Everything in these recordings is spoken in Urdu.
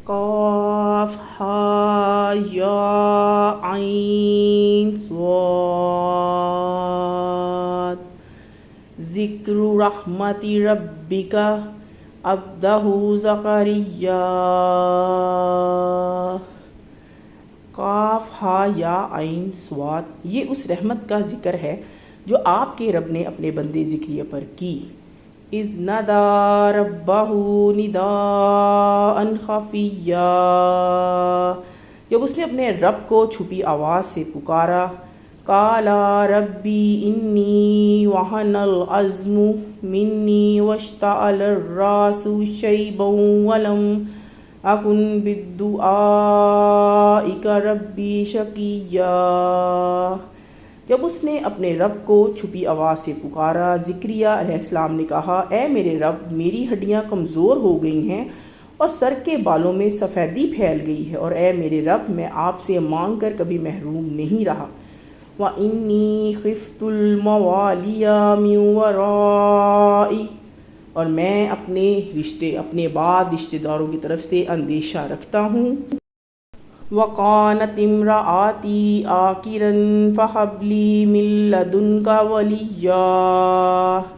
قاف ہا یا عین صاد ذکر رحمت ربک عبدہ زکریا. قاف ہا یا عین صاد، یہ اس رحمت کا ذکر ہے جو آپ کے رب نے اپنے بندے زکریا پر کی. اذ ندا ربہ نداء خفیا، جب اس نے اپنے رب کو چھپی آواز سے پکارا. قالا ربی انی وہن العظم منی واشتعل الراس شیبا ولم اکن بدعائک ربی شقیا. جب اس نے اپنے رب کو چھپی آواز سے پکارا، زکریا علیہ السلام نے کہا، اے میرے رب، میری ہڈیاں کمزور ہو گئی ہیں اور سر کے بالوں میں سفیدی پھیل گئی ہے، اور اے میرے رب، میں آپ سے مانگ کر کبھی محروم نہیں رہا. وَإِنِّي خِفْتُ الْمَوَالِيَ مِنْ وَرَائِي، اور میں اپنے بعد رشتہ داروں کی طرف سے اندیشہ رکھتا ہوں. وَقَانَتِ امْرَأَتِي عَاقِرًا فَهَبْ لِي مِن لَّدُنكَ وَلِيًّا،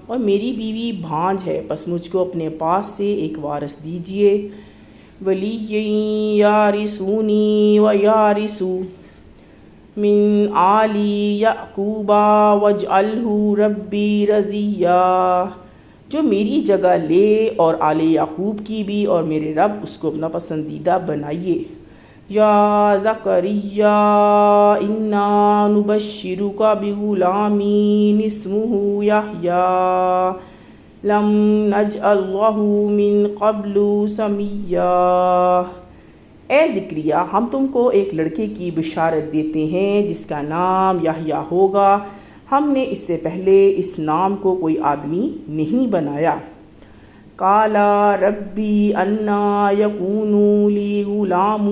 اور میری بیوی بھانج ہے، پس مجھ کو اپنے پاس سے ایک وارث دیجیے. وَلِيًّا يَرِثُنِي وَيَرِثُ مِنْ آلِ یعقوب وَاجْعَلْهُ رَبِّی رَضِیًّا، جو میری جگہ لے اور آل یعقوب کی بھی، اور میرے رب اس کو اپنا پسندیدہ بنائیے. یا زکریا انا نبشرک بغلام اسمہ یحییٰ لم نجعل لہ من قبل سمیا. اے زکریا، ہم تم کو ایک لڑکے کی بشارت دیتے ہیں جس کا نام یحییٰ ہوگا، ہم نے اس سے پہلے اس نام کو کوئی آدمی نہیں بنایا. قالا ربی انا یکون لی غلام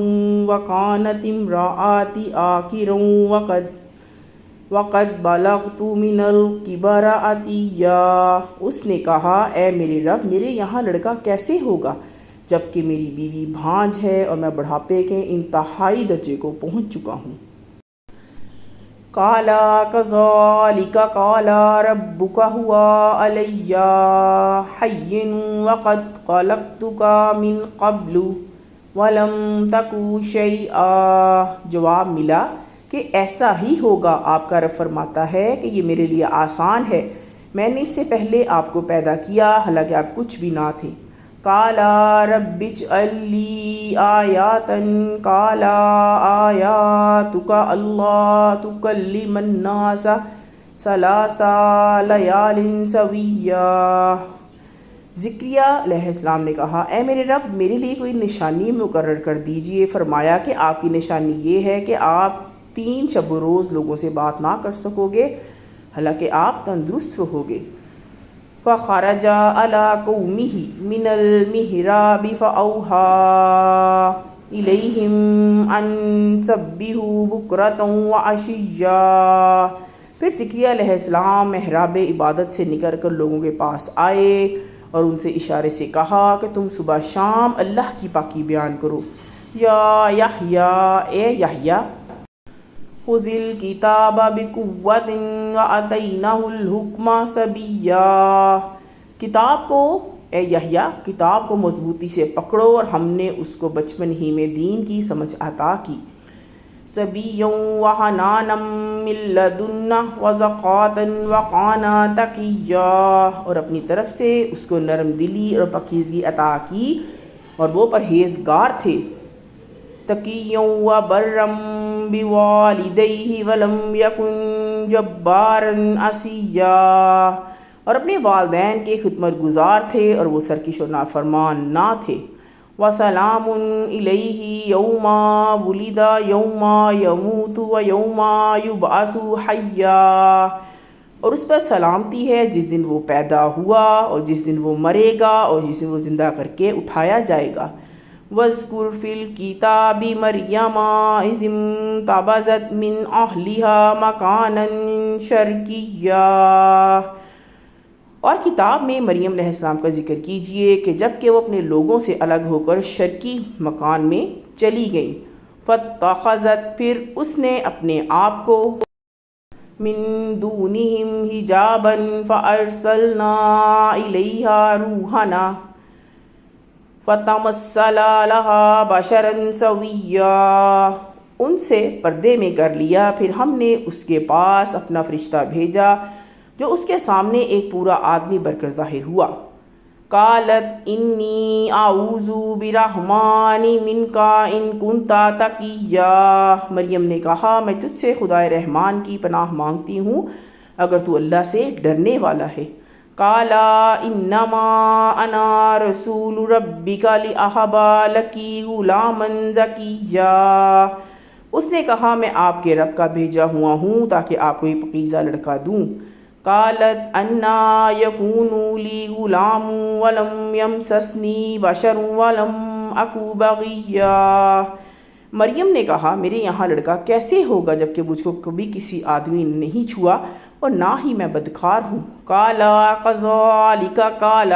وکانت امرأتی عاقرا وقد بلغت من الکبر عتیا. اس نے کہا، اے میرے رب، میرے یہاں لڑکا کیسے ہوگا جبکہ میری بیوی بھانج ہے اور میں بڑھاپے کے انتہائی درجے کو پہنچ چکا ہوں. قالا کذالک قال ربک هو علی ہین وقد خلقتک من قبل ولم تک شیئا. جواب ملا کہ ایسا ہی ہوگا، آپ کا رب فرماتا ہے کہ یہ میرے لیے آسان ہے، میں نے اس سے پہلے آپ کو پیدا کیا حالانکہ آپ کچھ بھی نہ تھے. قالا رب اجعل لی آیات قالا آیاتک اللہ تکلم الناس ثلاث لیال سویا. زکریا علیہ السلام نے کہا، اے میرے رب، میرے لیے کوئی نشانی مقرر کر دیجئے. فرمایا کہ آپ کی نشانی یہ ہے کہ آپ 3 شب و روز لوگوں سے بات نہ کر سکو گے حالانکہ آپ تندرست رہو گے. فخرج علی قومہ من المحراب فأوحى الیہم ان سبحوا بکرۃ وعشیا. پھر زکریا علیہ السلام محراب عبادت سے نکل کر لوگوں کے پاس آئے اور ان سے اشارے سے کہا کہ تم صبح شام اللہ کی پاکی بیان کرو. یا یحییٰ، اے یحییٰ، خذ الکتاب بقوۃ وآتیناہ الحکم صبیا. کتاب کو، اے یحییٰ، کتاب کو مضبوطی سے پکڑو اور ہم نے اس کو بچپن ہی میں دین کی سمجھ عطا کی. صبیا وحنانا من لدنہ وزکاۃ وکان تقیا، اور اپنی طرف سے اس کو نرم دلی اور پاکیزگی عطا کی اور وہ پرہیزگار تھے. تقیا وبرا بوالدیہ ولم یکن جبارا عصیا، اور اپنے والدین کے خدمت گزار تھے اور وہ سرکش و نافرمان نہ تھے. وسلام علیہ یوم ولد یوم یموت ویوم یبعث حیا، اور اس پر سلامتی ہے جس دن وہ پیدا ہوا اور جس دن وہ مرے گا اور جس دن وہ زندہ کر کے اٹھایا جائے گا. وَاذْكُرْ فِي الْكِتَابِ مَرْيَمَ إِذِ انتَبَذَتْ مِنْ أَهْلِهَا مَكَانًا شَرْقِيًّا، اور کتاب میں مریم علیہ السلام کا ذکر کیجئے کہ جب کہ وہ اپنے لوگوں سے الگ ہو کر شرقی مکان میں چلی گئیں، فاتخذت پھر اس نے اپنے آپ کو من دونہم حجابا فارسلنا الیہا روحنا فتمثل لہا بشرا سویا، ان سے پردے میں کر لیا، پھر ہم نے اس کے پاس اپنا فرشتہ بھیجا جو اس کے سامنے ایک پورا آدمی بن کر ظاہر ہوا۔ قالت انی اعوذ برحمن منک ان کنت تقیا، مریم نے کہا میں تجھ سے خدائے رحمان کی پناہ مانگتی ہوں اگر تو اللہ سے ڈرنے والا ہے۔ قال انما انا رسول ربک لاہب لک غلاما زکیا، اس نے کہا میں آپ کے رب کا بھیجا ہوا ہوں تاکہ آپ کو یہ پاکیزہ لڑکا دوں۔ قالت انا یکون لی غلام ولم یمسسنی بشر ولم اکو بغیا، مریم نے کہا میرے یہاں لڑکا کیسے ہوگا جبکہ مجھ کو کبھی کسی آدمی نے نہیں چھوا اور نہ ہی میں بدکار ہوں۔ قال کذالک قال،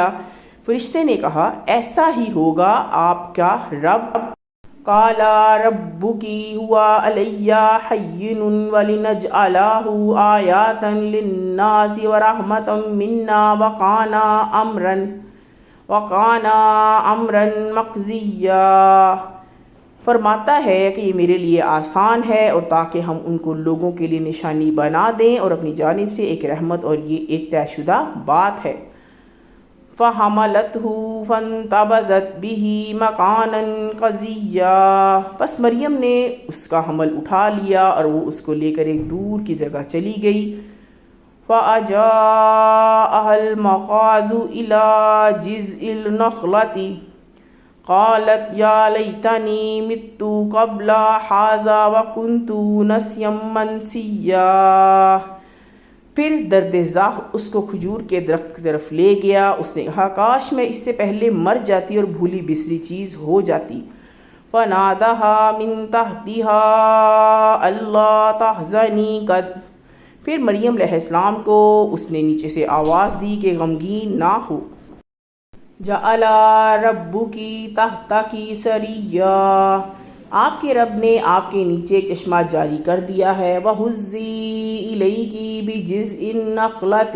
فرشتے نے کہا ایسا ہی ہوگا آپ کا رب۔ قال ربک هو علی حین ولنجعلہ آیاتا للناس ورحمتا منا وکانا امرا مقضیا، فرماتا ہے کہ یہ میرے لیے آسان ہے اور تاکہ ہم ان کو لوگوں کے لیے نشانی بنا دیں اور اپنی جانب سے ایک رحمت اور یہ ایک طے شدہ بات ہے۔ فحملتہ فانتبذت بہ مکانا قصیا، پس مریم نے اس کا حمل اٹھا لیا اور وہ اس کو لے کر ایک دور کی جگہ چلی گئی۔ فأجاءها المخاض إلى جذع النخلة قالت یا لیتنی مت قبل هذا وکنت نسیا منسیا، پھر درد زاہ اس کو کھجور کے درخت کی طرف لے گیا، اس نے کہا کاش میں اس سے پہلے مر جاتی اور بھولی بسری چیز ہو جاتی۔ فناداها من تحتها الا تحزنی قد، پھر مریم علیہ السلام کو اس نے نیچے سے آواز دی کہ غمگین نہ ہو۔ جعل ربک تحتک سریا، آپ کے رب نے آپ کے نیچے ایک چشمہ جاری کر دیا ہے۔ وَهُزِّي إِلَيْكِ بِجِذْعِ النَّخْلَةِ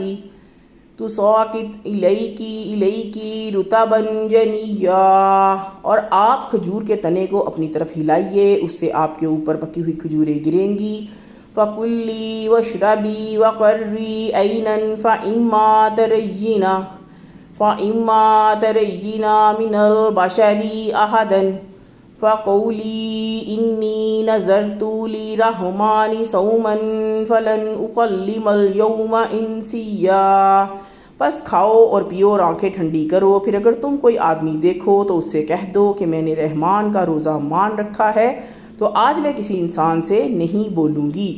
تُسَاقِطْ إِلَيْكِ رُطَبًا جَنِيًّا، اور آپ کھجور کے تنے کو اپنی طرف ہلائیے، اس سے آپ کے اوپر پکی ہوئی کھجوریں گریں گی۔ فَكُلِّي وَاشْرَبِي وَقَرِّي عَيْنًا فَإِمَّا تَرَيِّنَ مِنَ الْبَشَرِ أَحَدًا فَقُولِي إِنِّي نَذَرْتُ لِلرَّحْمَنِ صَوْمًا فَلَنْ أُكَلِّمَ الْيَوْمَ إِنسِيًّا، پس کھاؤ اور پیو اور آنکھیں ٹھنڈی کرو، پھر اگر تم کوئی آدمی دیکھو تو اس سے کہہ دو کہ میں نے رحمان کا روزہ مان رکھا ہے تو آج میں کسی انسان سے نہیں بولوں گی۔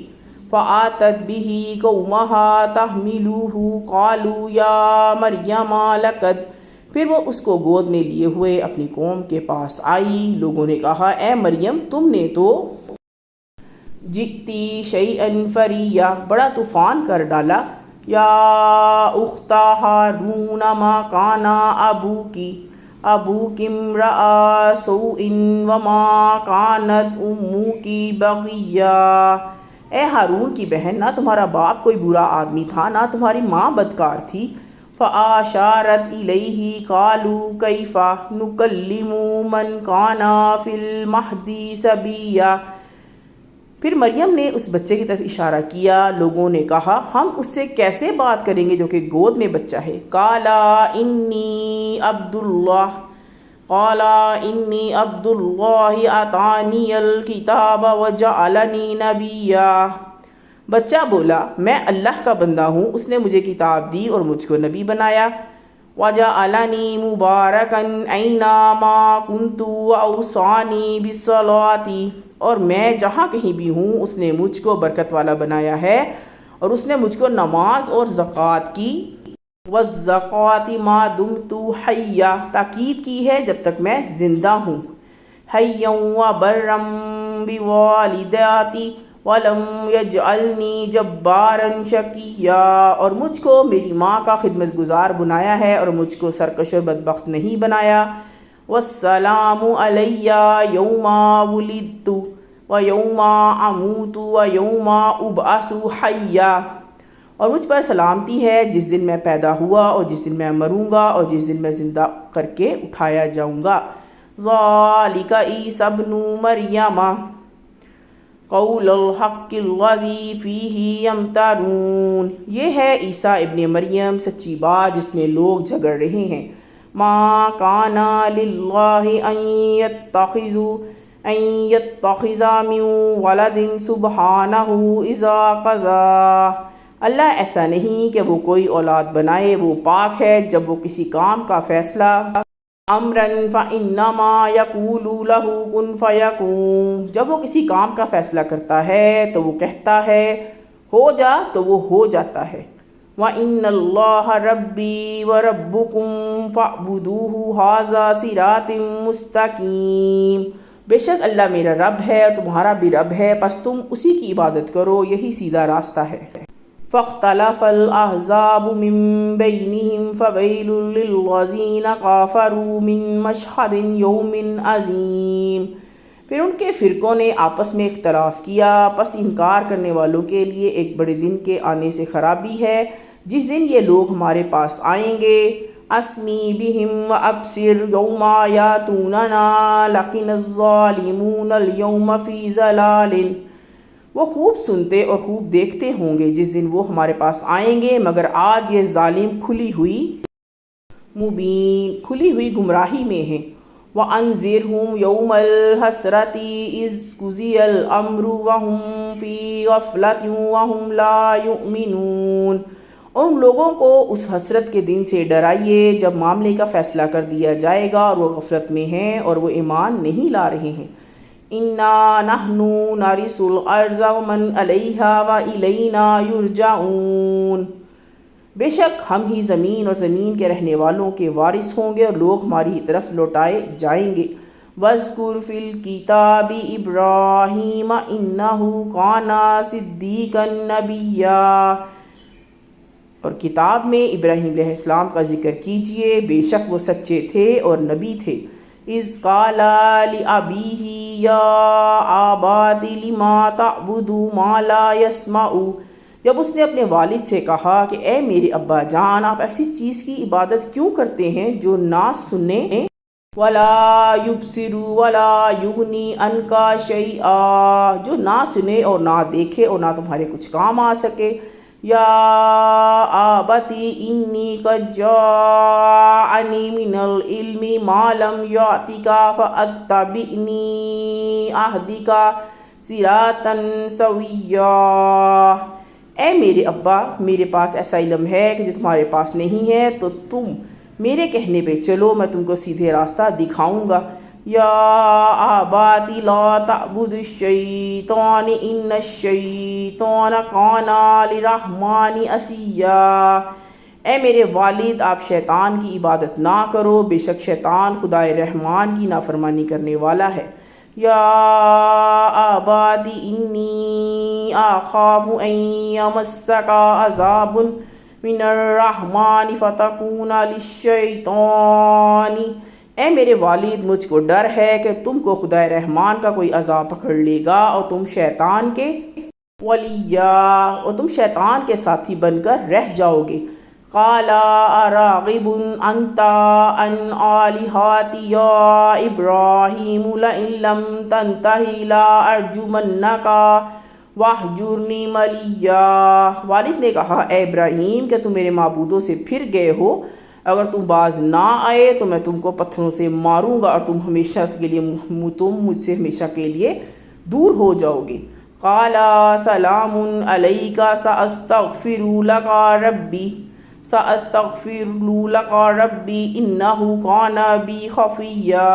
فَآتَتْ بِهِ قَوْمَهَا تَحْمِلُهُ قَالُوا يَا مَرْيَمَ لَقَدْ، پھر وہ اس کو گود میں لیے ہوئے اپنی قوم کے پاس آئی، لوگوں نے کہا اے مریم تم نے تو جئتی شیئا فریا، بڑا طوفان کر ڈالا۔ یا اخت ہارون ما کان ابوک امرأ سوء وما کانت امک بغیا، اے ہارون کی بہن نہ تمہارا باپ کوئی برا آدمی تھا نہ تمہاری ماں بدکار تھی۔ فَأَشَارَتْ إِلَيْهِ قَالُوا كَيْفَ نُكَلِّمُ مَنْ كَانَ فِي الْمَهْدِ صَبِيًّا، پھر مریم نے اس بچے کی طرف اشارہ کیا، لوگوں نے کہا ہم اس سے کیسے بات کریں گے جو کہ گود میں بچہ ہے۔ قَالَ إِنِّي عَبْدُ اللَّهِ آتَانِيَ الْكِتَابَ وَجَعَلَنِي نَبِيًّا، بچہ بولا میں اللہ کا بندہ ہوں، اس نے مجھے کتاب دی اور مجھ کو نبی بنایا۔ وَجَعَلَنِي مُبَارَكًا أَيْنَمَا كُنتُ وَأَوْصَانِي بِالصَّلَاةِ، اور میں جہاں کہیں بھی ہوں اس نے مجھ کو برکت والا بنایا ہے اور اس نے مجھ کو نماز اور زکوٰۃ کی، وَالزَّكَاةِ مَا دُمْتُ حَيًّا، تاکید کی ہے جب تک میں زندہ ہوں، حَيًّا وَبَرًّا بِوَالِدَتِي وَلَمْ يَجْعَلْنِي جَبَّارًا شَقِيًّا، اور مجھ کو میری ماں کا خدمت گزار بنایا ہے اور مجھ کو سرکش اور بدبخت نہیں بنایا۔ وَالسَّلَامُ عَلَيَّ يَوْمَ وُلِدتُّ وَيَوْمَ أَمُوتُ وَيَوْمَ أُبْعَثُ حَيًّا، اور مجھ پر سلامتی ہے جس دن میں پیدا ہوا اور جس دن میں مروں گا اور جس دن میں زندہ کر کے اٹھایا جاؤں گا۔ ذَلِكَ عِیسیٰ ابْنُ مَرْیَمَ قَوْلُ الْحَقِّ الَّذِی فِیہ یَمْتَرُونَ، یہ ہے عیسیٰ ابن مریم سچی بات جس میں لوگ جھگڑ رہے ہیں۔ مَا کَانَ لِلَّهِ أَن يَتَّخِذَ مِن وَلَدٍ سُبْحَانَهُ إِذَا قَضَىٰ، اللہ ایسا نہیں کہ وہ کوئی اولاد بنائے، وہ پاک ہے جب وہ کسی کام کا فیصلہ امراً فإنما يقول له كن فيكون، جب وہ کسی کام کا فیصلہ کرتا ہے تو وہ کہتا ہے ہو جا تو وہ ہو جاتا ہے۔ وَإِنَّ اللَّهَ رَبِّي وَرَبُّكُمْ فَاعْبُدُوهُ هَٰذَا صِرَاطٌ مُسْتَقِيمٌ، بے شک اللہ میرا رب ہے اور تمہارا بھی رب ہے، پس تم اسی کی عبادت کرو، یہی سیدھا راستہ ہے۔ فاختلف الأحزاب من بينهم فويل للذين كفروا من مشهد يوم عظيم، پھر ان کے فرقوں نے آپس میں اختلاف کیا، پس انکار کرنے والوں کے لیے ایک بڑے دن کے آنے سے خرابی ہے جس دن یہ لوگ ہمارے پاس آئیں گے۔ اسمی بہم وابصر یوم یاتوننا لکن الظالمون اليوم فی ضلال، وہ خوب سنتے اور خوب دیکھتے ہوں گے جس دن وہ ہمارے پاس آئیں گے، مگر آج یہ ظالم کھلی ہوئی گمراہی میں ہیں۔ وَأَنذِرْهُمْ يَوْمَ الْحَسْرَةِ إِذْ قُضِیَ الْأَمْرُ وَهُمْ فِی غَفْلَةٍ وَهُمْ لَا يُؤْمِنُونَ، اور ان لوگوں کو اس حسرت کے دن سے ڈرائیے جب معاملے کا فیصلہ کر دیا جائے گا اور وہ غفلت میں ہیں اور وہ ایمان نہیں لا رہے ہیں۔ اِنَّا نَحْنُ نَرِثُ الْأَرْضَ وَمَنْ عَلَيْهَا وَإِلَيْنَا يُرْجَعُونَ، بے شک ہم ہی زمین اور زمین کے رہنے والوں کے وارث ہوں گے اور لوگ ہماری ہی طرف لوٹائے جائیں گے۔ وَاذْكُرْ فِی الْکِتَابِ إِبْرَاہِیمَ إِنَّهُ کَانَ صِدِّیقًا نَبِیًّا، اور کتاب میں ابراہیم علیہ السلام کا ذکر کیجئے، بے شک وہ سچے تھے اور نبی تھے۔ اِذْ قَالَ لِأَبِیهِ یا آبَاتِ لِمَ تَعْبُدُ مَا لَا يَسْمَعُ، جب اس نے اپنے والد سے کہا کہ اے میرے ابا جان، آپ ایسی چیز کی عبادت کیوں کرتے ہیں جو نہ سنے، وَلَا يُبْصِرُ وَلَا يُغْنِي عَنْكَ شَيْئًا، جو نہ سنے اور نہ دیکھے اور نہ تمہارے کچھ کام آ سکے۔ یا آبتی انی قد جاءنی من العلم ما لم یعطک فاتبعنی اہدک صراطا سویا، اے میرے ابا، میرے پاس ایسا علم ہے کہ جو تمہارے پاس نہیں ہے، تو تم میرے کہنے پہ چلو، میں تم کو سیدھے راستہ دکھاؤں گا۔ یا آباتی لا تعبد الشیطان ان الشیطان کان للرحمن عصیا، اے میرے والد آپ شیطان کی عبادت نہ کرو، بے شک شیطان خدائے رحمان کی نافرمانی کرنے والا ہے۔ یا آباتی انی اخاف ان یمسک عذاب من الرحمن فتکون للشیطان، اے میرے والد مجھ کو ڈر ہے کہ تم کو خدائے رحمان کا کوئی عذاب پکڑ لے گا اور تم شیطان کے ولیہ اور تم شیطان کے ساتھی بن کر رہ جاؤ گے۔ قال اراغب انت عن آلہتی یا ابراہیم لئن لم تنتہ لارجمنک واہجرنی ملیہ، والد نے کہا اے ابراہیم کہ تم میرے معبودوں سے پھر گئے ہو، اگر تم باز نہ آئے تو میں تم کو پتھروں سے ماروں گا اور تم ہمیشہ کے لیے مجھ سے ہمیشہ کے لیے دور ہو جاؤ گے۔ قال سلام علیک سأستغفر لک ربی انہ کان بی خفیا،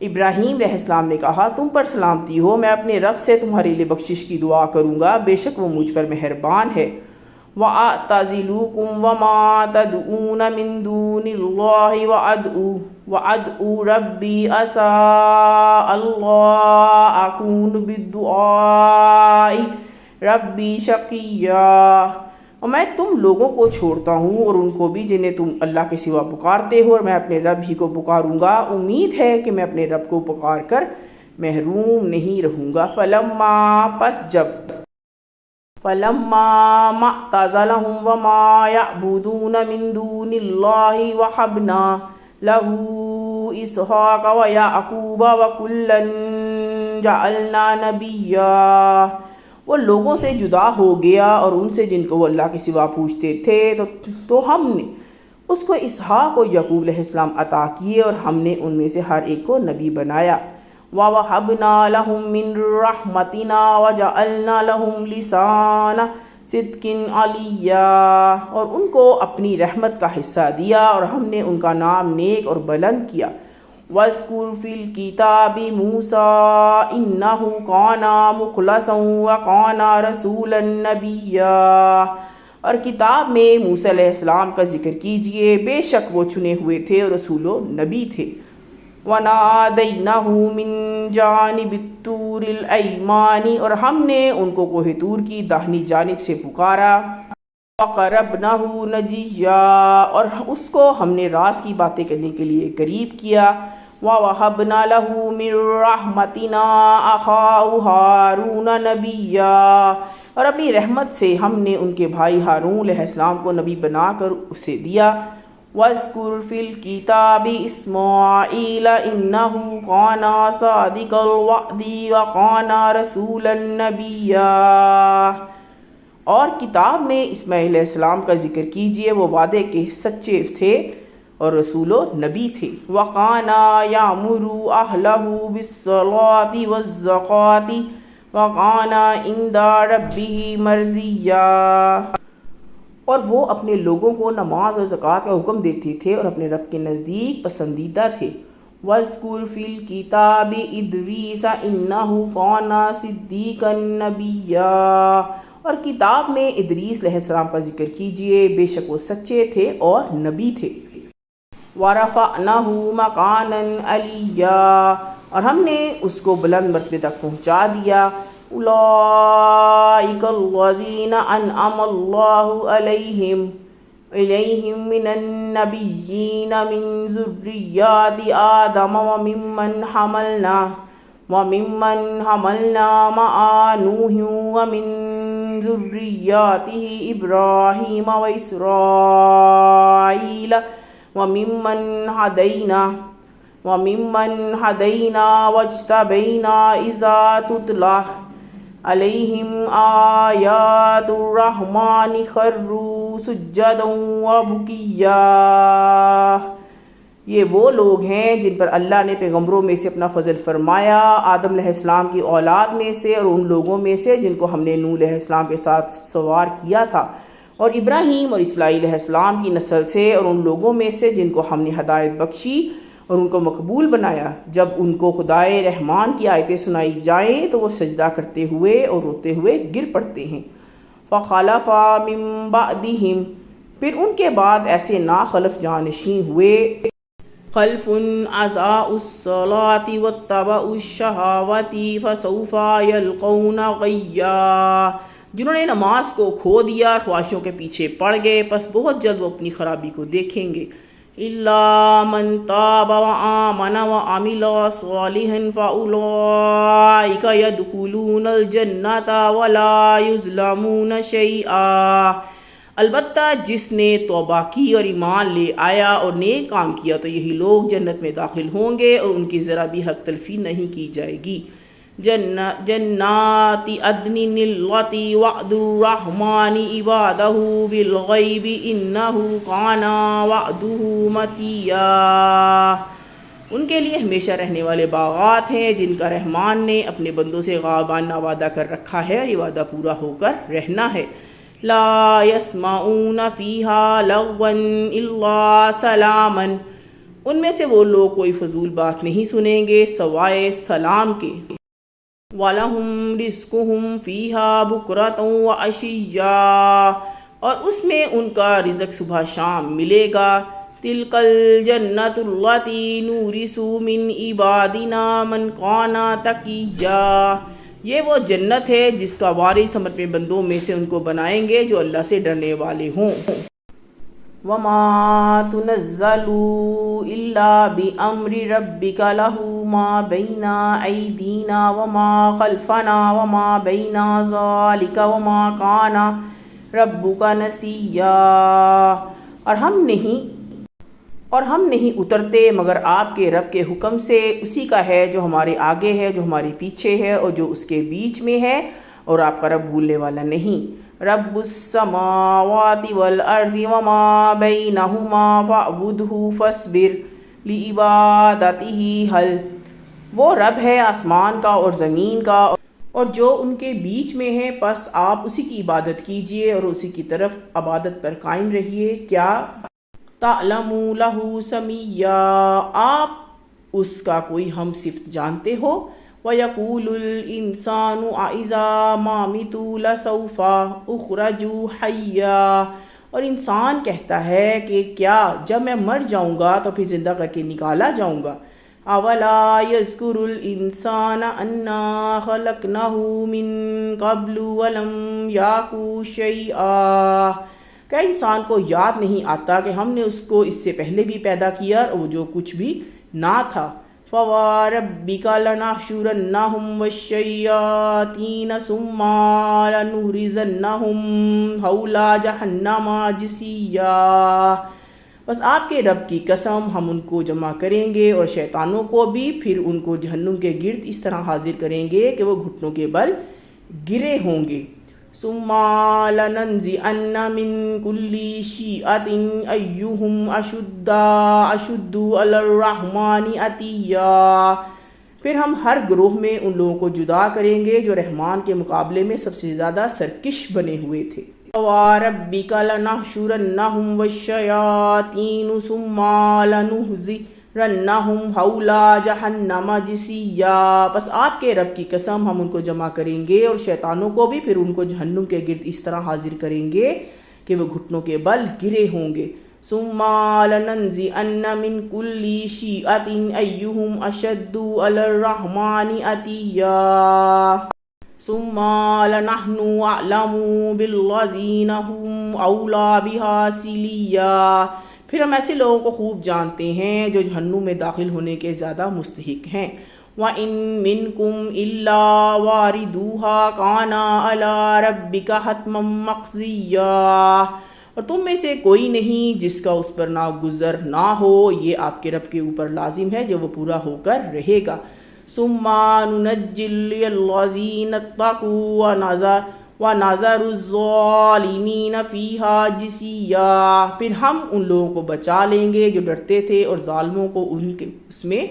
ابراہیم علیہ السلام نے کہا تم پر سلامتی ہو، میں اپنے رب سے تمہارے لیے بخشش کی دعا کروں گا، بے شک وہ مجھ پر مہربان ہے۔ وَأَعْتَزِلُكُمْ وَمَا تَدْعُونَ مِن دُونِ اللَّهِ وَأَدْعُو رَبِّي عَسَىٰ أَلَّا أَكُونَ بِالدُّعَاءِ رَبِّي شَقِيًّا۔ اور میں تم لوگوں کو چھوڑتا ہوں اور ان کو بھی جنہیں تم اللہ کے سوا پکارتے ہو، اور میں اپنے رب ہی کو پکاروں گا، امید ہے کہ میں اپنے رب کو پکار کر محروم نہیں رہوں گا۔ فَلَمَّا مَعْتَزَلَهُمْ وَمَا يَعْبُدُونَ مِن دُونِ اللَّهِ وَهَبْنَا لَهُ إِسْحَاقَ وَيَعْقُوبَ وَكُلًّا جَعَلْنَا نَبِيًّا۔ وہ لوگوں سے جدا ہو گیا اور ان سے جن کو وہ اللہ کے سوا پوچھتے تھے تو ہم نے اس کو اسحاق اور یعقوب علیہ السلام عطا کیے، اور ہم نے ان میں سے ہر ایک کو نبی بنایا۔ وَوَهَبْنَا لَهُم مِّن رَّحْمَتِنَا وَجَعَلْنَا لَهُمْ لِسَانَ صِدْقٍ عَلِيًّا، اور ان کو اپنی رحمت کا حصہ دیا اور ہم نے ان کا نام نیک اور بلند کیا۔ وَاذْكُرْ فِي الْكِتَابِ مُوسَىٰ إِنَّهُ كَانَ مُخْلَصًا وَكَانَ رَسُولًا نَبِيًّا، اور کتاب میں موسیٰ علیہ السلام کا ذکر کیجئے، بے شک وہ چنے ہوئے تھے اور رسول و نبی تھے۔ وَنَادَيْنَاهُ مِن جَانِبِ الطُّورِ الْأَيْمَانِ، اور ہم نے ان کو کوہ طور کی داہنی جانب سے پکارا۔ وَقَرَّبْنَاهُ نَجِيًّا، اور اس کو ہم نے راز کی باتیں کرنے کے لیے قریب کیا۔ وَوَهَبْنَا لَهُ مِن رَّحْمَتِنَا أَخَاهُ هَارُونَ نَبِيًّا، اور اپنی رحمت سے ہم نے ان کے بھائی ہارون علیہ السلام کو نبی بنا کر اسے دیا۔ وَاذْكُرْ فِي الْكِتَابِ إِسْمَاعِيلَ إِنَّهُ كَانَ صَادِقَ الْوَعْدِ وَكَانَ رَسُولًا نَبِيًّا، اور کتاب میں اسماعیل علیہ السلام کا ذکر کیجئے، وہ وعدے کے سچے تھے اور رسول و نبی تھے۔ وَكَانَ يَأْمُرُ أَهْلَهُ بِالصَّلَاةِ وَالزَّكَاةِ وَكَانَ عِندَ رَبِّهِ مَرْضِيًّا، اور وہ اپنے لوگوں کو نماز اور زکوٰۃ کا حکم دیتے تھے اور اپنے رب کے نزدیک پسندیدہ تھے۔ وَاذْكُرْ فِي الْكِتَابِ إِدْرِيسَ إِنَّهُ كَانَ صِدِّيقًا نَبِيًّا، اور کتاب میں ادریس علیہ السلام کا ذکر کیجئے، بے شک وہ سچے تھے اور نبی تھے۔ وَرَفَعْنَاهُ مَكَانًا عَلِيًّا، اور ہم نے اس کو بلند مرتبے تک پہنچا دیا۔ أُولَٰئِكَ الَّذِينَ أَنْعَمَ اللَّهُ عَلَيْهِم مِّنَ النَّبِيِّينَ مِن ذُرِّيَّةِ آدَمَ وَمِمَّنْ حَمَلْنَا مَعَ نُوحٍ وَمِن ذُرِّيَّتِهِ إِبْرَاهِيمَ وَإِسْرَائِيلَ وَمِمَّنْ هَدَيْنَا وَاجْتَبَيْنَا إِذَا تُتْلَىٰ عَلَيْهِمْ آيَاتُ الرَّحْمَٰنِ خَرُّوا سُجَّدًا وَبُكِيًّا۔ یہ وہ لوگ ہیں جن پر اللہ نے پیغمبروں میں سے اپنا فضل فرمایا، آدم علیہ السلام کی اولاد میں سے اور ان لوگوں میں سے جن کو ہم نے نوح علیہ السلام کے ساتھ سوار کیا تھا، اور ابراہیم اور اسماعیل علیہ السلام کی نسل سے اور ان لوگوں میں سے جن کو ہم نے ہدایت بخشی اور ان کو مقبول بنایا۔ جب ان کو خدائے رحمان کی آیتیں سنائی جائیں تو وہ سجدہ کرتے ہوئے اور روتے ہوئے گر پڑتے ہیں۔ فَخَلَفَ مِن بَعْدِهِمْ، پھر ان کے بعد ایسے ناخلف جانشین ہوئے، خلف اضاعوا الصلاة واتبعوا الشہوات فسوف یلقون غیا، جنہوں نے نماز کو کھو دیا، خواہشوں کے پیچھے پڑ گئے، پس بہت جلد وہ اپنی خرابی کو دیکھیں گے۔ إِلَّا مَن تَابَ وَآمَنَ وَعَمِلَ صَالِحًا فَأُولَٰئِكَ يَدْخُلُونَ الْجَنَّةَ وَلَا يُظْلَمُونَ شَيْئًا، البتہ جس نے توبہ کی اور ایمان لے آیا اور نیک کام کیا تو یہی لوگ جنت میں داخل ہوں گے اور ان کی ذرا بھی حق تلفی نہیں کی جائے گی۔ جنات عدن التی وعد الرحمن عبادہ بالغیب انہ کان وعدہ متیا، ان کے لیے ہمیشہ رہنے والے باغات ہیں جن کا رحمان نے اپنے بندوں سے غائبانہ وعدہ کر رکھا ہے اور یہ وعدہ پورا ہو کر رہنا ہے۔ لا يسمعون فیہا لغوا الا سلاما، ان میں سے وہ لوگ کوئی فضول بات نہیں سنیں گے سوائے سلام کے۔ وَلَهُمْ رِزْقُهُمْ فِيهَا بُكْرَةً وَعَشِيًّا، اور اس میں ان کا رزق صبح شام ملے گا۔ تلک الجنۃ اللاتی نورث من عبادنا من کان تقیا، یہ وہ جنت ہے جس کا وارث ہم اپنے بندوں میں سے ان کو بنائیں گے جو اللہ سے ڈرنے والے ہوں۔ وَمَا تُنَزَّلُوا إِلَّا بِأَمْرِ رَبِّكَ لَهُ مَا بَيْنَ أَيْدِينَا وَمَا خَلْفَنَا وَمَا بَيْنَ ذَلِكَ وَمَا كَانَ رَبُّكَ نَسِيًّا، اور ہم نہیں اترتے مگر آپ کے رب کے حکم سے، اسی کا ہے جو ہمارے آگے ہے، جو ہمارے پیچھے ہے اور جو اس کے بیچ میں ہے، اور آپ کا رب بھولنے والا نہیں۔ رب السماوات والارض وما بینہما فاعبدہ فاصبر لعبادتہ، وہ رب ہے آسمان کا اور زمین کا اور جو ان کے بیچ میں ہے، پس آپ اسی کی عبادت کیجئے اور اسی کی طرف عبادت پر قائم رہیے۔ کیا تعلم لہ سمیہ، آپ اس کا کوئی ہم صفت جانتے ہو؟ وَيَقُولُ الْإِنسَانُ أَإِذَا مَا مِتُّ لَسَوْفَ أُخْرَجُ حَيًّا، اور انسان کہتا ہے کہ کیا جب میں مر جاؤں گا تو پھر زندہ کر کے نکالا جاؤں گا۔ أَوَلَا يَذْكُرُ الْإِنسَانَ أَنَّا خَلَقْنَاهُ مِن قَبْلُ وَلَمْ يَكُ شَيْئًا، کیا انسان کو یاد نہیں آتا کہ ہم نے اس کو اس سے پہلے بھی پیدا کیا اور وہ جو کچھ بھی نہ تھا۔ فَوَرَبِّكَ لَنَحْشُرَنَّهُمْ وَالشَّيَاطِينَ ثُمَّ لَنُحْضِرَنَّهُمْ حَوْلَ جَهَنَّمَ جِثِيًّا، بس آپ کے رب کی قسم ہم ان کو جمع کریں گے اور شیطانوں کو بھی، پھر ان کو جہنم کے گرد اس طرح حاضر کریں گے کہ وہ گھٹنوں کے بل گرے ہوں گے۔ ثُمَّ لَنَنزِعَنَّ مِن كُلِّ شِيعَةٍ أَيُّهُمْ أَشُدُّ عَلَى الرَّحْمَنِ عَتِيًّا، پھر ہم ہر گروہ میں ان لوگوں کو جدا کریں گے جو رحمان کے مقابلے میں سب سے زیادہ سرکش بنے ہوئے تھے۔ وَرَبِّكَ لَنَحْشُرَنَّهُمْ وَالشَّيَاطِينَ ثُمَّ لَنُحْضِرَنَّهُمْ حَوْلَ جَهَنَّمَ جِثِيًّا، بس آپ کے رب کی قسم ہم ان کو جمع کریں گے اور شیطانوں کو بھی، پھر ان کو جہنم کے گرد اس طرح حاضر کریں گے کہ وہ گھٹنوں کے بل گرے ہوں گے۔ ثُمَّ لَنَنزِعَنَّ مِن كُلِّ شِيعَةٍ أَيُّهُمْ أَشَدُّ عَلَى الرَّحْمَنِ عَتِيًّا ثُمَّ لَنَحْنُ أَعْلَمُ بِالَّذِينَ هُمْ أَوْلَىٰ بِهَا صِلِيًّا، پھر ہم ایسے لوگوں کو خوب جانتے ہیں جو جہنم میں داخل ہونے کے زیادہ مستحق ہیں۔ وَإِن مِّنكُمْ إِلَّا وَارِدُوهَا كَانَ عَلَىٰ رَبِّكَ حَتْمًا مَّقْضِيًّا، اور تم میں سے کوئی نہیں جس کا اس پر ناگزر نہ ہو، یہ آپ کے رب کے اوپر لازم ہے جو وہ پورا ہو کر رہے گا۔ ثُمَّ نُنَجِّي الَّذِينَ اتَّقَوْا وَنَذَرُ الظَّالِمِينَ فِيهَا جِثِيًّا، پھر ہم ان لوگوں کو بچا لیں گے جو ڈرتے تھے اور ظالموں کو اس میں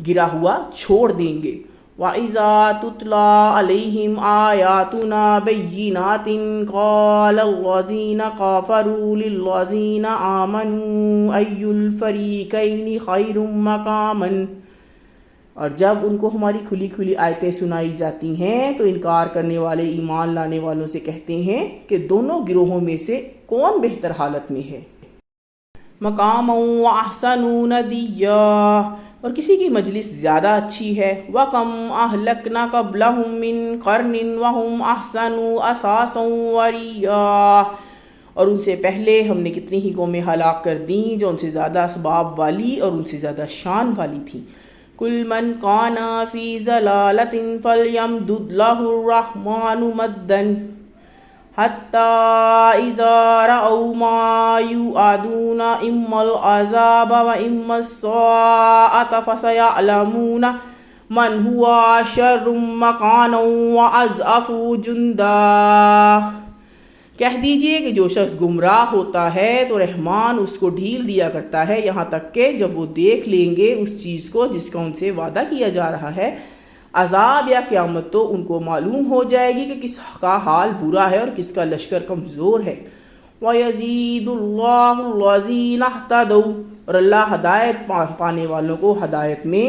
گرا ہوا چھوڑ دیں گے۔ وَإِذَا تُتْلَىٰ عَلَيْهِمْ آيَاتُنَا بَيِّنَاتٍ قَالَ الَّذِينَ كَفَرُوا لِلَّذِينَ آمَنُوا أَيُّ الْفَرِيقَيْنِ خَيْرٌ مَّقَامًا، اور جب ان کو ہماری کھلی کھلی آیتیں سنائی جاتی ہیں تو انکار کرنے والے ایمان لانے والوں سے کہتے ہیں کہ دونوں گروہوں میں سے کون بہتر حالت میں ہے۔ مقاما وَأَحْسَنُ نَدِيًّا، اور کسی کی مجلس زیادہ اچھی ہے۔ وَكَمْ أَهْلَكْنَا قَبْلَهُم مِّن قَرْنٍ وَهُمْ أَحْسَنُ أَثَاثًا وَرِئْيًا، اور ان سے پہلے ہم نے کتنی ہی قومیں ہلاک کر دیں جو ان سے زیادہ اسباب والی اور ان سے زیادہ شان والی تھیں۔ قُلْ مَنْ كَانَ فِي ضَلَالَةٍ فَلْيَمْدُدْ لَهُ الرَّحْمَٰنُ مَدًّا حَتَّىٰ إِذَا رَأَوْا مَا يُوعَدُونَ إِمَّا الْعَذَابَ وَإِمَّا السَّاعَةَ فَسَيَعْلَمُونَ مَنْ هُوَ شَرٌّ مَّكَانًا وَأَضْعَفُ جُنْدًا، کہہ دیجئے کہ جو شخص گمراہ ہوتا ہے تو رحمان اس کو ڈھیل دیا کرتا ہے یہاں تک کہ جب وہ دیکھ لیں گے اس چیز کو جس کا ان سے وعدہ کیا جا رہا ہے، عذاب یا قیامت، تو ان کو معلوم ہو جائے گی کہ کس کا حال برا ہے اور کس کا لشکر کمزور ہے۔ وَيَزِيدُ اللَّهُ الَّذِينَ اهْتَدَوْا، اور اللہ ہدایت پانے والوں کو ہدایت میں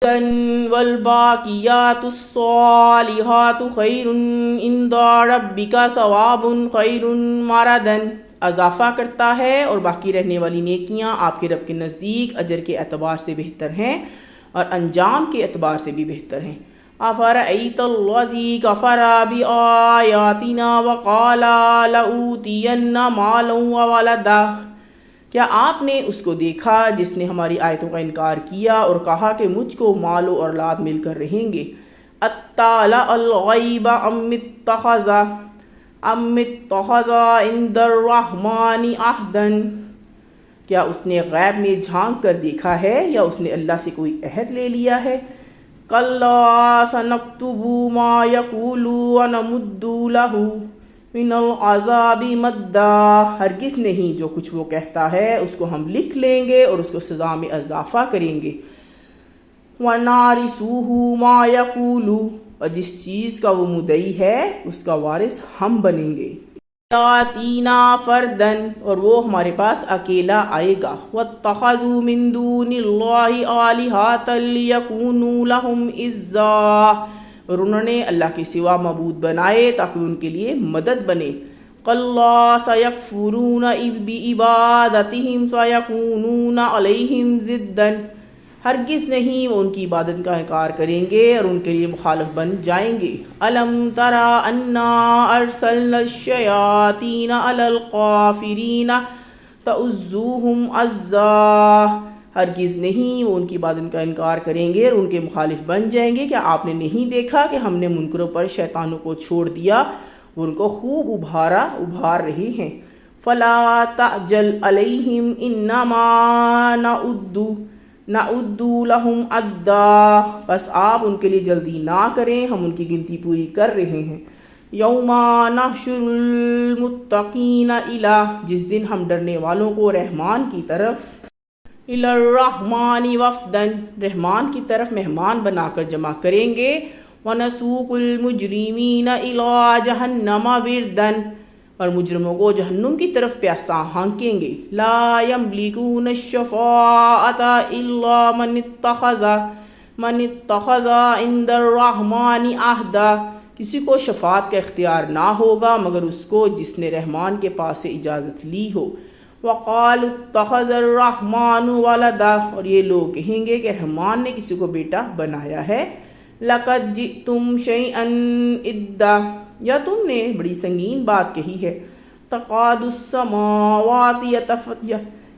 والباقیات الصالحات خیر عند ربک ثواب خیر مردا، اضافہ کرتا ہے اور باقی رہنے والی نیکیاں آپ کے رب کے نزدیک اجر کے اعتبار سے بہتر ہیں اور انجام کے اعتبار سے بھی بہتر ہیں۔ افرأیت الذی کفر بآیاتنا وقال لأوتین مالا وولدا، کیا آپ نے اس کو دیکھا جس نے ہماری آیتوں کا انکار کیا اور کہا کہ مجھ کو مال و اولاد مل کر رہیں گے؟ اطلع الغیب ام اتخذ عند الرحمن عہدا، کیا اس نے غیب میں جھانک کر دیکھا ہے یا اس نے اللہ سے کوئی عہد لے لیا ہے؟ کلا سنکتب ما یقول ونمد لہ من العذاب مدا، ہرگز نہیں، جو کچھ وہ کہتا ہے اس کو ہم لکھ لیں گے اور اس کو سزا میں اضافہ کریں گے۔ وَنَارِثُهُ مَا يَقُولُ، اور جس چیز کا وہ مدعی ہے اس کا وارث ہم بنیں گے۔ یاتینا فردن، اور وہ ہمارے پاس اکیلا آئے گا۔ وَاتَّخَذُوا مِن دُونِ اللَّهِ آلِهَةً لِيَكُونُوا لَهُمْ عِزًّا، اور انہوں نے اللہ کے سوا معبود بنائے تاکہ ان کے لیے مدد بنے۔ کَلَّا سَيَكْفُرُونَ بِعِبَادَتِهِمْ فَيَكُونُونَ عَلَيْهِمْ ضِدًّا، ہرگز نہیں، وہ ان کی عبادت کا انکار کریں گے اور ان کے لیے مخالف بن جائیں گے۔ أَلَمْ تَرَ أَنَّا أَرْسَلْنَا الشَّيَاطِينَ عَلَى الْكَافِرِينَ تَؤُزُّوهُمْ عَزًّا، ہرگز نہیں، وہ ان کی عبادت کا انکار کریں گے اور ان کے مخالف بن جائیں گے۔ کیا آپ نے نہیں دیکھا کہ ہم نے منکروں پر شیطانوں کو چھوڑ دیا، وہ ان کو خوب ابھار رہے ہیں۔ فَلَا تَعْجَلْ عَلَيْهِمْ إِنَّمَا نَعُدُّ لَهُمْ عَدًّا، بس آپ ان کے لیے جلدی نہ کریں، ہم ان کی گنتی پوری کر رہے ہیں۔ یوم نحشر المتقین إِلَى، جس دن ہم ڈرنے والوں کو رحمان کی طرف، إِلَى الرَّحْمَنِ وَفْدًا، رحمان کی طرف مہمان بنا کر جمع کریں گے۔ وَنَسُوقُ الْمُجْرِمِينَ إِلَى جَهَنَّمَ وِرْدًا، اور مجرموں کو جہنم کی طرف پیاسا ہانکیں گے۔ لَا يَمْلِكُونَ الشَّفَاعَةَ إِلَّا مَنِ اتَّخَذَ عِندَ الرَّحْمَنِ عَهْدًا، کسی کو شفاعت کا اختیار نہ ہوگا مگر اس کو جس نے رحمان کے پاس سے اجازت لی ہو۔ وَقَالُوا اتَّخَذَ الرَّحْمَنُ وَلَدًا، اور یہ لوگ کہیں گے کہ رحمان نے کسی کو بیٹا بنایا ہے۔ لَقَدْ جِئْتُمْ شَيْئًا إِدًّا، یا تم نے بڑی سنگین بات کہی ہے۔ تَقَادُ السَّمَاوَاتُ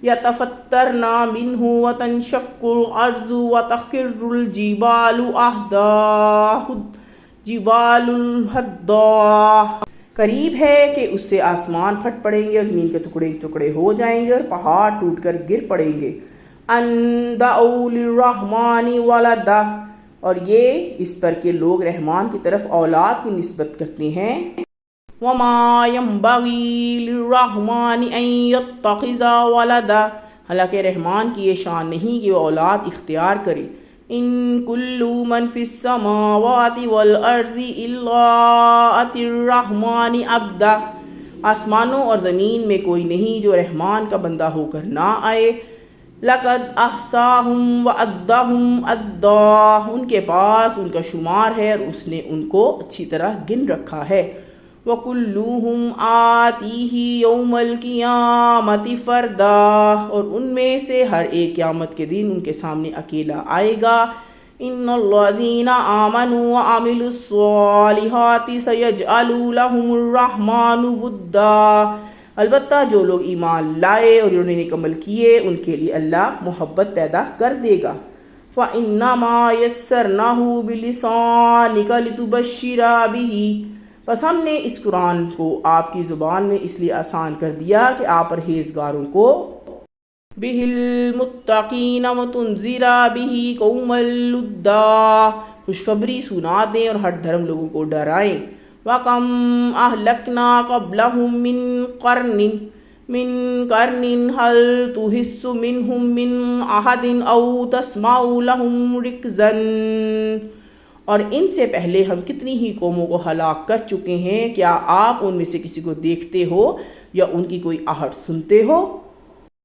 يَتَفَطَّرْنَ مِنْهُ وَتَنشَقُّ الْأَرْضُ وَتَخِرُّ الْجِبَالُ هَدًّا، قریب ہے کہ اس سے آسمان پھٹ پڑیں گے اور زمین کے ٹکڑے ٹکڑے ہو جائیں گے اور پہاڑ ٹوٹ کر گر پڑیں گے۔ ان دعوا للرحمن ولدا، اور یہ اس پر کہ لوگ رحمان کی طرف اولاد کی نسبت کرتے ہیں۔ وما ينبغي للرحمن ان يتخذ ولدا، حالانکہ رحمان کی یہ شان نہیں کہ وہ اولاد اختیار کرے۔ ان کل من فی السماوات والارض الا اتى الرحمن عبدا، آسمانوں اور زمین میں کوئی نہیں جو رحمان کا بندہ ہو کر نہ آئے۔ لقد احصاهم وعدهم عدا، ان کے پاس ان کا شمار ہے اور اس نے ان کو اچھی طرح گن رکھا ہے۔ وَكُلُّهُمْ آتِيهِ يَوْمَ الْقِيَامَةِ فَرْدًا، اور ان میں سے ہر ایک قیامت کے دن ان کے سامنے اکیلا آئے گا۔ إِنَّ الَّذِينَ آمَنُوا وَعَمِلُوا الصَّالِحَاتِ سَيَجْعَلُ لَهُمُ الرَّحْمَنُ وُدًّا، البتہ جو لوگ ایمان لائے اور انہوں نے نیک عمل کیے ان کے لیے اللہ محبت پیدا کر دے گا۔ فَإِنَّمَا يَسَّرْنَاهُ بِلِسَانِكَ لِتُبَشِّرَ بِهِ، بس ہم نے اس قرآن کو آپ کی زبان میں اس لیے آسان کر دیا کہ آپ پرہیزگاروں کو بِهِ الْمُتَّقِينَ وَتُنذِرَ بِهِ قَوْمًا لُدًّا، خوشخبری سنا دیں اور ہر دھرم لوگوں کو ڈرائیں۔ وَكَمْ أَهْلَكْنَا قَبْلَهُمْ مِنْ قَرْنٍ هَلْ تُحِسُّ مِنْهُمْ مِنْ أَحَدٍ أَوْ تَسْمَعُ لَهُمْ رِكْزًا، اور ان سے پہلے ہم کتنی ہی قوموں کو ہلاک کر چکے ہیں، کیا آپ ان میں سے کسی کو دیکھتے ہو یا ان کی کوئی آہٹ سنتے ہو؟